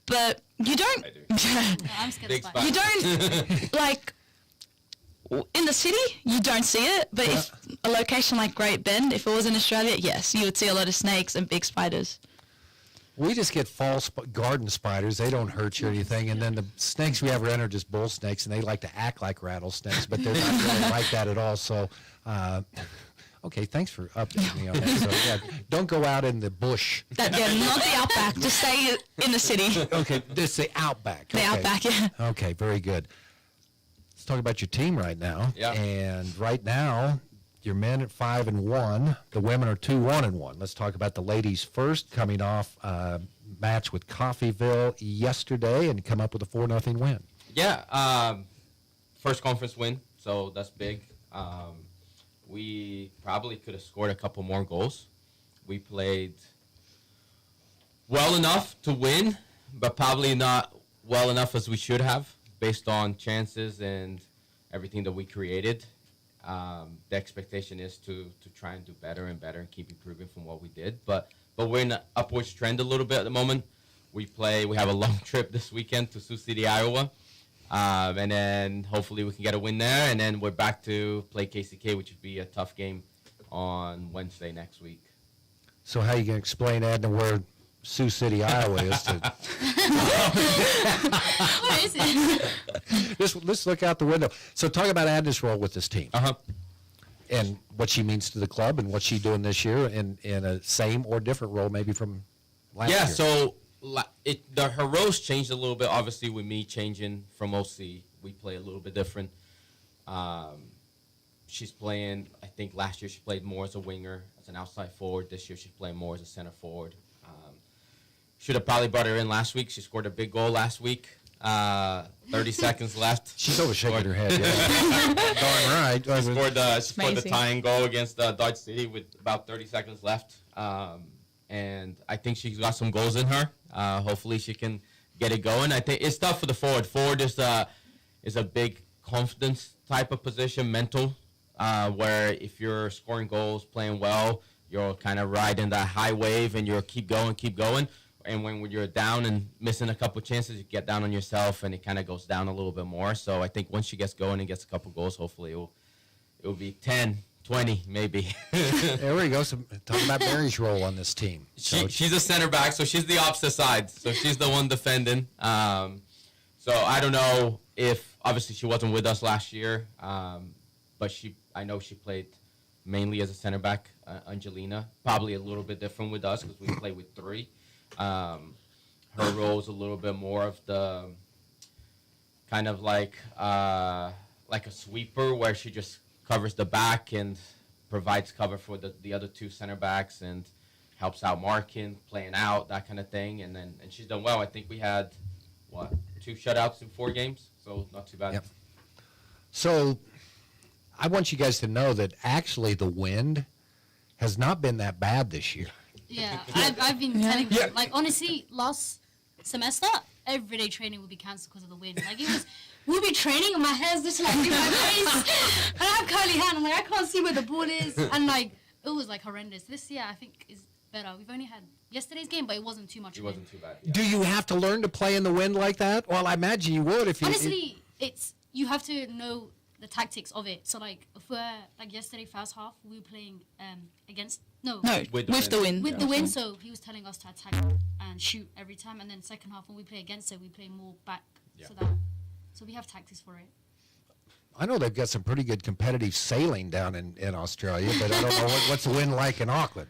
But you don't, I'm scared of spiders. you don't, like, in the city, you don't see it. But if a location like Great Bend, if it was in Australia, yes, you would see a lot of snakes and big spiders. We just get false garden spiders. They don't hurt you or anything. And then the snakes we have around are just bull snakes, and they like to act like rattlesnakes, but they're not really like that at all. So, okay, thanks for updating me on that. So, yeah, don't go out in the bush. Not the outback. Just stay in the city. Okay, this is the outback. The okay. outback, yeah. Okay, very good. Let's talk about your team right now. Yeah. And right now, your men at 5-1. The women are 2-1-1. Let's talk about the ladies first, coming off a match with Coffeyville yesterday and come up with a 4-0 win. Yeah, first conference win, so that's big. We probably could have scored a couple more goals. We played well enough to win, but probably not well enough as we should have based on chances and everything that we created. The expectation is to try and do better and better and keep improving from what we did. But we're in an upwards trend a little bit at the moment. We have a long trip this weekend to Sioux City, Iowa. And then hopefully we can get a win there. And then we're back to play KCK, which would be a tough game on Wednesday next week. So how you going to explain, Adna, where Sioux City, Iowa is to... What is it? Let's look out the window. So talk about Adna's role with this team. Uh-huh. And what she means to the club and what she's doing this year in a same or different role maybe from last year. Yeah, so her roles changed a little bit. Obviously, with me changing from OC, we play a little bit different. She's playing, I think last year she played more as a winger, as an outside forward. This year she's playing more as a center forward. Should have probably brought her in last week. She scored a big goal last week. 30 seconds left. She's over shaking her head. Yeah. Darn right. She scored the tying goal against Dodge City with about 30 seconds left. And I think she's got some goals in her. Hopefully she can get it going. I think it's tough for the forward. Forward is a big confidence type of position, mental, where if you're scoring goals, playing well, you're kind of riding that high wave and you'll keep going. And when you're down and missing a couple chances, you get down on yourself and it kind of goes down a little bit more. So I think once she gets going and gets a couple goals, hopefully it will be 10, 20 maybe. There we go. So talking about Mary's role on this team. She's a center back, so she's the opposite side. So she's the one defending. So I don't know if, obviously she wasn't with us last year, but I know she played mainly as a center back, Angelina. Probably a little bit different with us because we play with three. Her role is a little bit more of the kind of like a sweeper where she just covers the back and provides cover for the other two center backs and helps out marking, playing out, that kind of thing. And she's done well. I think we had, 2 shutouts in 4 games, so not too bad. Yep. So I want you guys to know that actually the wind has not been that bad this year. Yeah, I've been telling them, like, honestly, last semester, everyday training would be cancelled because of the wind. Like, we'll be training and my hair's just like in my face. And I have curly hair and I'm like, I can't see where the ball is. And like, it was like horrendous. This year, I think, is better. We've only had yesterday's game, but it wasn't too much. It wasn't too bad. Yeah. Do you have to learn to play in the wind like that? Well, I imagine you would if you... Honestly, you have to know the tactics of it. So like, if we're, like yesterday, first half, we were playing with the wind. With the wind, so he was telling us to attack and shoot every time. And then second half, when we play against it, we play more back. Yeah. So we have tactics for it. I know they've got some pretty good competitive sailing down in Australia, but I don't know what's the wind like in Auckland.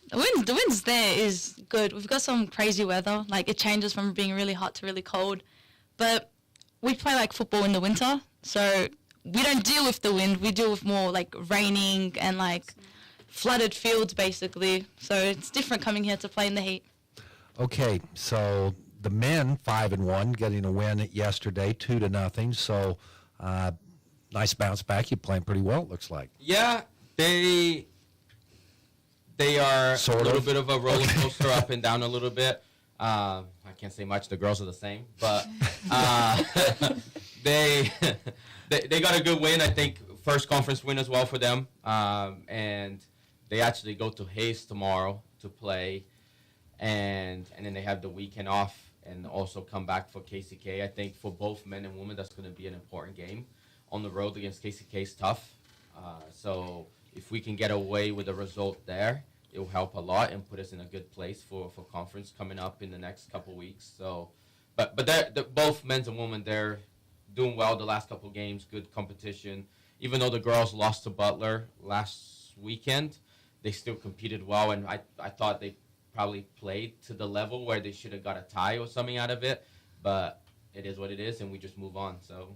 The wind's there is good. We've got some crazy weather. Like, it changes from being really hot to really cold. But we play, like, football in the winter, so we don't deal with the wind. We deal with more, like, raining and, like, flooded fields, basically. So it's different coming here to play in the heat. Okay, so the men, 5-1, getting a win yesterday, 2-0. So nice bounce back. You're playing pretty well, it looks like. Yeah, they are a little bit of a roller coaster, up and down a little bit. I can't say much. The girls are the same, but they got a good win. I think first conference win as well for them, and they actually go to Hayes tomorrow to play, and then they have the weekend off and also come back for KCK. I think for both men and women, that's going to be an important game. On the road against KCK is tough, so if we can get away with a result there, it will help a lot and put us in a good place for conference coming up in the next couple weeks. So, but they're both men's and women, they're doing well the last couple games, good competition. Even though the girls lost to Butler last weekend, they still competed well, and I thought they probably played to the level where they should have got a tie or something out of it, but it is what it is, and we just move on. So.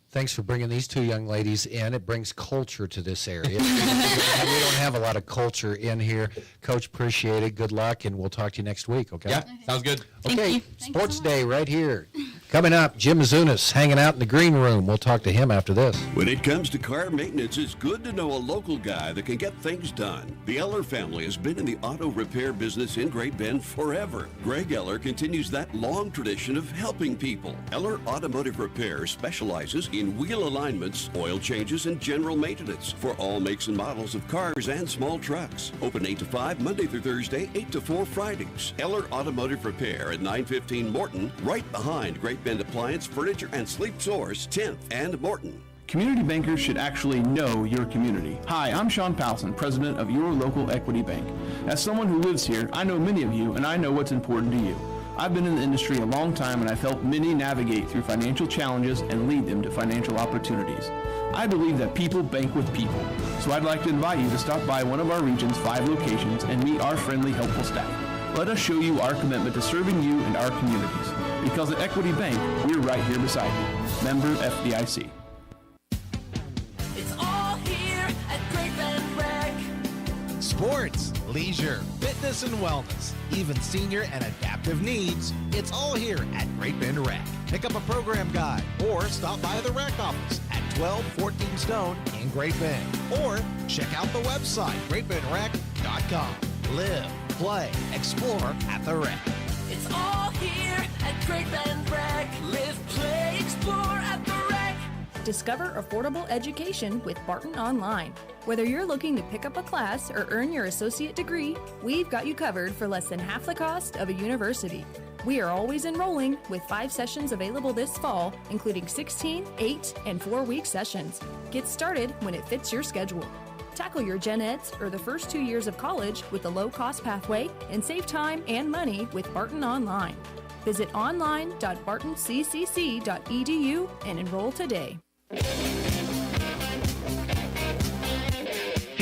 Thanks for bringing these 2 young ladies in. It brings culture to this area. We don't have a lot of culture in here. Coach, appreciate it. Good luck, and we'll talk to you next week, okay? Yeah, sounds good. Okay, Sports Day right here. Coming up, Jim Mizunas hanging out in the green room. We'll talk to him after this. When it comes to car maintenance, it's good to know a local guy that can get things done. The Eller family has been in the auto repair business in Great Bend forever. Greg Eller continues that long tradition of helping people. Eller Automotive Repair specializes in wheel alignments, oil changes, and general maintenance for all makes and models of cars and small trucks. Open 8 to 5 Monday through Thursday, 8 to 4 Fridays. Eller Automotive Repair at 915 Morton, right behind Great Bend Appliance, Furniture, and Sleep Source, 10th and Morton. Community bankers should actually know your community. Hi, I'm Sean Powelson, president of your local Equity Bank. As someone who lives here, I know many of you, and I know what's important to you. I've been in the industry a long time, and I've helped many navigate through financial challenges and lead them to financial opportunities. I believe that people bank with people, so I'd like to invite you to stop by one of our region's 5 locations and meet our friendly, helpful staff. Let us show you our commitment to serving you and our communities. Because at Equity Bank, we're right here beside you. Member FDIC. It's all here at Great Bend Rec. Sports, leisure, fitness and wellness, even senior and adaptive needs. It's all here at Great Bend Rec. Pick up a program guide or stop by the rec office at 1214 Stone in Great Bend. Or check out the website, greatbendrec.com. Live, play, explore at the rec. It's all here at Great Bend Rec. Live, play, explore at the rec. Discover affordable education with Barton Online. Whether you're looking to pick up a class or earn your associate degree, we've got you covered for less than half the cost of a university. We are always enrolling with 5 sessions available this fall, including 16, 8, and 4-week sessions. Get started when it fits your schedule. Tackle your gen eds or the first 2 years of college with a low-cost pathway and save time and money with Barton Online. Visit online.bartoncccc.edu and enroll today.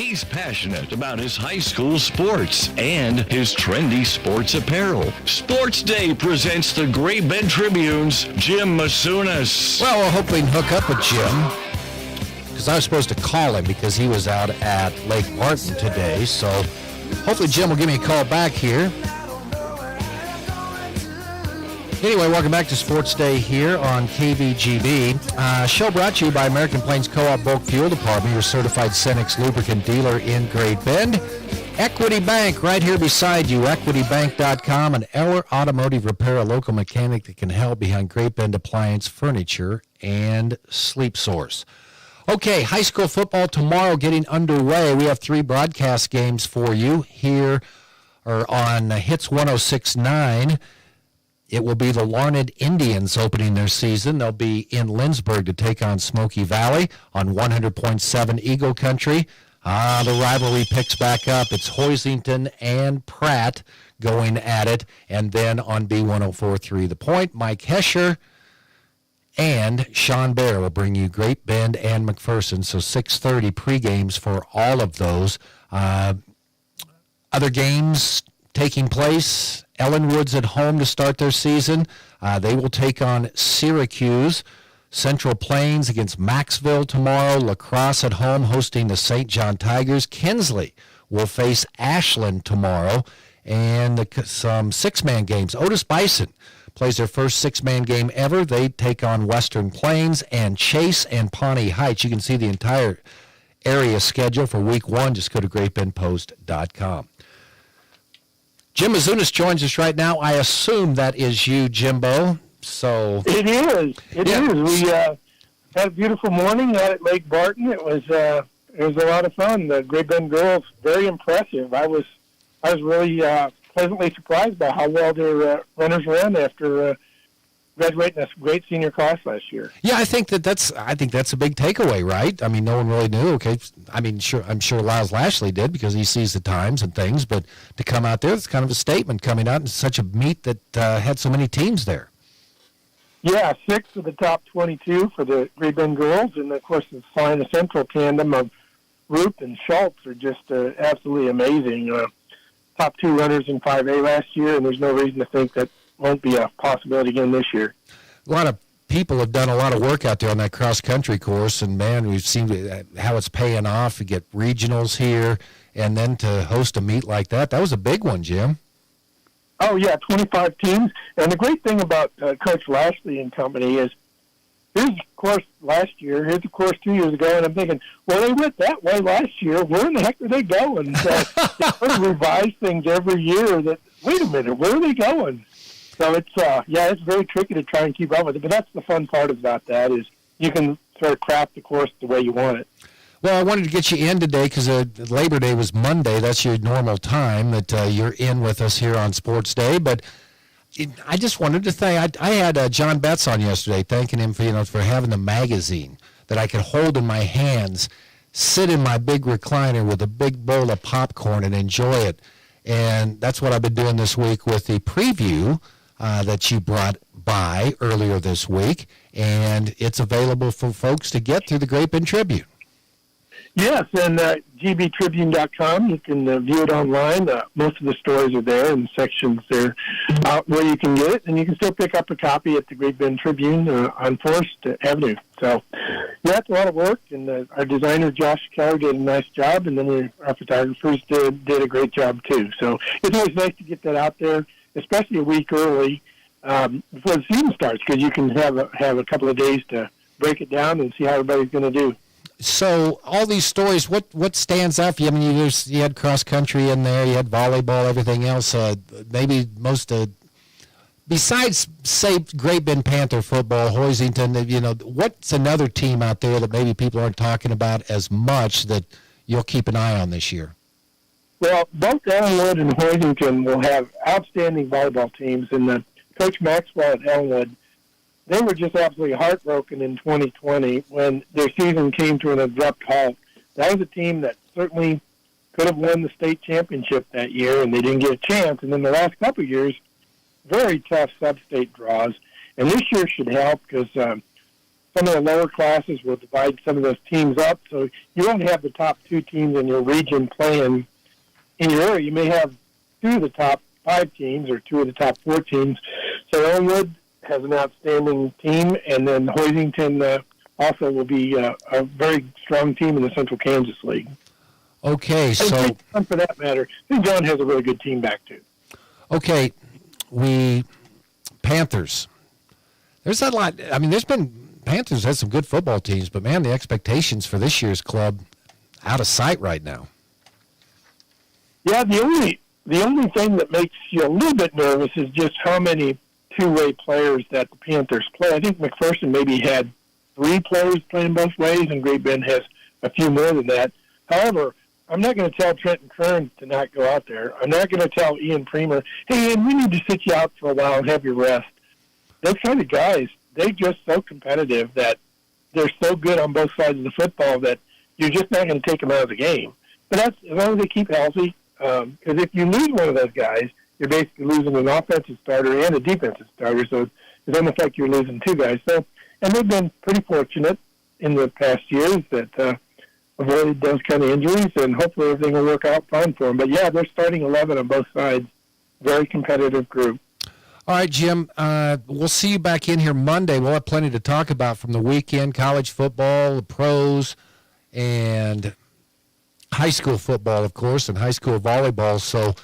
He's passionate about his high school sports and his trendy sports apparel. Sports Day presents the Great Bend Tribune's Jim Masunas. Well, we're hoping to hook up with Jim, because I was supposed to call him because he was out at Lake Martin today. So hopefully Jim will give me a call back here. Anyway, welcome back to Sports Day here on KVGB. Show brought to you by American Plains Co-op Bulk Fuel Department, your certified Cenex lubricant dealer in Great Bend. Equity Bank, right here beside you, equitybank.com, and Eller Automotive Repair, a local mechanic that can help behind Great Bend Appliance, Furniture, and Sleep Source. Okay, high school football tomorrow getting underway. We have 3 broadcast games for you here or on Hits 106.9. It will be the Larned Indians opening their season. They'll be in Lindsborg to take on Smoky Valley on 100.7 Eagle Country. The rivalry picks back up. It's Hoisington and Pratt going at it. And then on B104.3 The Point, Mike Hesher and Sean Bear will bring you Great Bend and McPherson. So 6:30 pregames for all of those. Other games taking place. Ellenwood's at home to start their season. They will take on Syracuse. Central Plains against Maxville tomorrow. La Crosse at home hosting the St. John Tigers. Kinsley will face Ashland tomorrow. And some 6-man games. Otis Bison plays their first 6-man game ever. They take on Western Plains and Chase and Pawnee Heights. You can see the entire area schedule for week 1. Just go to greatbendpost.com. Jim Masunas joins us right now. I assume that is you, Jimbo. So it is. It is. We had a beautiful morning out at Lake Barton. It was a lot of fun. The Great Bend girls, very impressive. I was really pleasantly surprised by how well their runners ran after graduating a great senior class last year. Yeah, I think that's a big takeaway, right? I mean, no one really knew. Okay, I mean, I'm sure Lyles Lashley did because he sees the times and things. But to come out there, it's kind of a statement coming out in such a meet that had so many teams there. Yeah, 6 of the top 22 for the Great Bend girls, and of course the Salina Central tandem of Roop and Schultz are just absolutely amazing. Top 2 runners in 5A last year, and there's no reason to think that won't be a possibility again this year. A lot of people have done a lot of work out there on that cross-country course, and, man, we've seen how it's paying off. We get regionals here, and then to host a meet like that was a big one, Jim. Oh, yeah, 25 teams. And the great thing about Coach Lashley and company is here's the course last year, here's the course 2 years ago, and I'm thinking, well, they went that way last year. Where in the heck are they going? So they sort of revise things every year that, wait a minute, where are they going? So it's it's very tricky to try and keep up with it. But that's the fun part about that is you can sort of craft the course the way you want it. Well, I wanted to get you in today because Labor Day was Monday. That's your normal time that you're in with us here on Sports Day. But I just wanted to thank. I had John Betts on yesterday, thanking him for having the magazine that I could hold in my hands, sit in my big recliner with a big bowl of popcorn and enjoy it. And that's what I've been doing this week with the preview that you brought by earlier this week, and it's available for folks to get through the Great Bend Tribune. Yes, and gbtribune.com. You can view it online. Most of the stories are there, and sections there where you can get it. And you can still pick up a copy at the Great Bend Tribune on Forest Avenue. So, yeah, it's a lot of work, and our designer, Josh Keller, did a nice job, and then our photographers did a great job, too. So it's always nice to get that out there, especially a week early before the season starts, because you can have a couple of days to break it down and see how everybody's going to do. So all these stories, what stands out for you? I mean, you had cross country in there, you had volleyball, everything else. Maybe most, besides say Great Bend Panther football, Hoisington. What's another team out there that maybe people aren't talking about as much that you'll keep an eye on this year? Well, both Ellenwood and Hoisington will have outstanding volleyball teams, and Coach Maxwell at Ellenwood. They were just absolutely heartbroken in 2020 when their season came to an abrupt halt. That was a team that certainly could have won the state championship that year, and they didn't get a chance. And then the last couple of years, very tough sub-state draws. And this year should help because some of the lower classes will divide some of those teams up. So you won't have the top 2 teams in your region playing in your area. You may have 2 of the top 5 teams or 2 of the top 4 teams. So Elmwood has an outstanding team, and then Hoisington also will be a very strong team in the Central Kansas League. Okay, so and for that matter, St. John has a really good team back too. Okay, Panthers. There's a lot. I mean, Panthers had some good football teams, but man, the expectations for this year's club out of sight right now. Yeah, the only thing that makes you a little bit nervous is just how many two-way players that the Panthers play. I think McPherson maybe had 3 players playing both ways, and Great Bend has a few more than that. However, I'm not going to tell Trenton Kern to not go out there. I'm not going to tell Ian Premer, hey, Ian, we need to sit you out for a while and have your rest. Those kind of guys, they're just so competitive that they're so good on both sides of the football that you're just not going to take them out of the game. But that's as long as they keep healthy, because if you lose one of those guys, you're basically losing an offensive starter and a defensive starter, so it's almost like you're losing 2 guys. So, and they've been pretty fortunate in the past years that avoided those kind of injuries, and hopefully everything will work out fine for them. But, yeah, they're starting 11 on both sides. Very competitive group. All right, Jim, we'll see you back in here Monday. We'll have plenty to talk about from the weekend, college football, the pros, and high school football, of course, and high school volleyball. So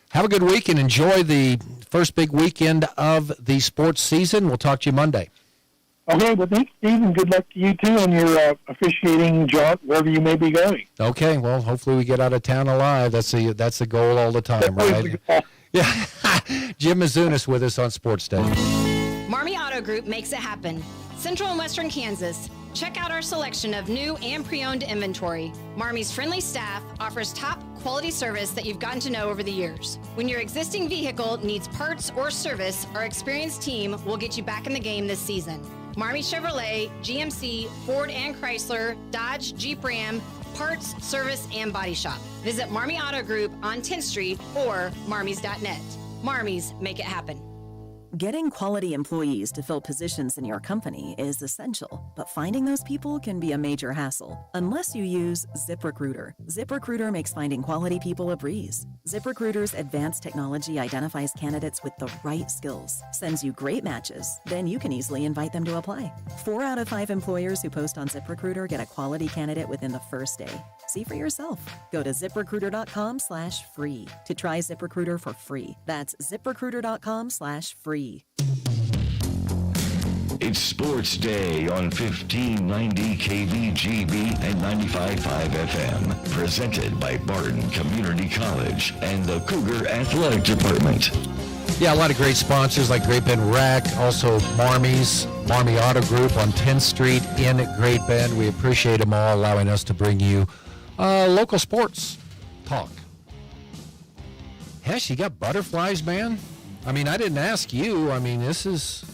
have a good week and enjoy the first big weekend of the sports season. We'll talk to you Monday. Okay, well, thanks, Steve, and good luck to you, too, on your officiating jaunt, wherever you may be going. Okay, well, hopefully we get out of town alive. That's the goal all the time, right? Yeah. Jim Mizunas with us on Sports Day. Marmy Auto Group makes it happen. Central and Western Kansas. Check out our selection of new and pre-owned inventory. Marmy's friendly staff offers top quality service that you've gotten to know over the years. When your existing vehicle needs parts or service, our experienced team will get you back in the game this season. Marmy Chevrolet, GMC, Ford and Chrysler, Dodge, Jeep Ram, parts, service, and body shop. Visit Marmy Auto Group on 10th Street or marmys.net. Marmys, make it happen. Getting quality employees to fill positions in your company is essential, but finding those people can be a major hassle unless you use ZipRecruiter. ZipRecruiter makes finding quality people a breeze. ZipRecruiter's advanced technology identifies candidates with the right skills, sends you great matches, then you can easily invite them to apply. 4 out of 5 employers who post on ZipRecruiter get a quality candidate within the first day. See for yourself. Go to ZipRecruiter.com/free to try ZipRecruiter for free. That's ZipRecruiter.com/free. It's Sports Day on 1590 KVGB and 95.5 FM. Presented by Barton Community College and the Cougar Athletic Department. Yeah, a lot of great sponsors like Great Bend Rec, also Marmy's, Marmy Auto Group on 10th Street in Great Bend. We appreciate them all allowing us to bring you local sports talk. Hesh, you got butterflies, man? I mean, I didn't ask you. I mean, this is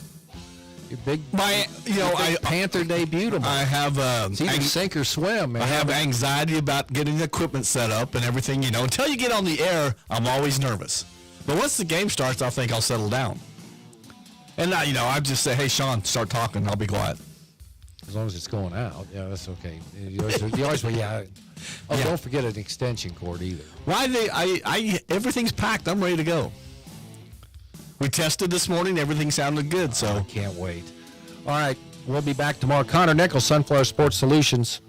your big, Panther debut tomorrow. I have it's either sink or swim, man. I have anxiety about getting the equipment set up and everything. Until you get on the air, I'm always nervous. But once the game starts, I think I'll settle down. And I just say, "Hey, Sean, start talking. I'll be quiet." As long as it's going out, yeah, that's okay. You always yeah. Oh, yeah. Don't forget an extension cord either. Everything's packed. I'm ready to go. We tested this morning. Everything sounded good, so. I can't wait. All right, we'll be back tomorrow. Connor Nichols, Sunflower Sports Solutions.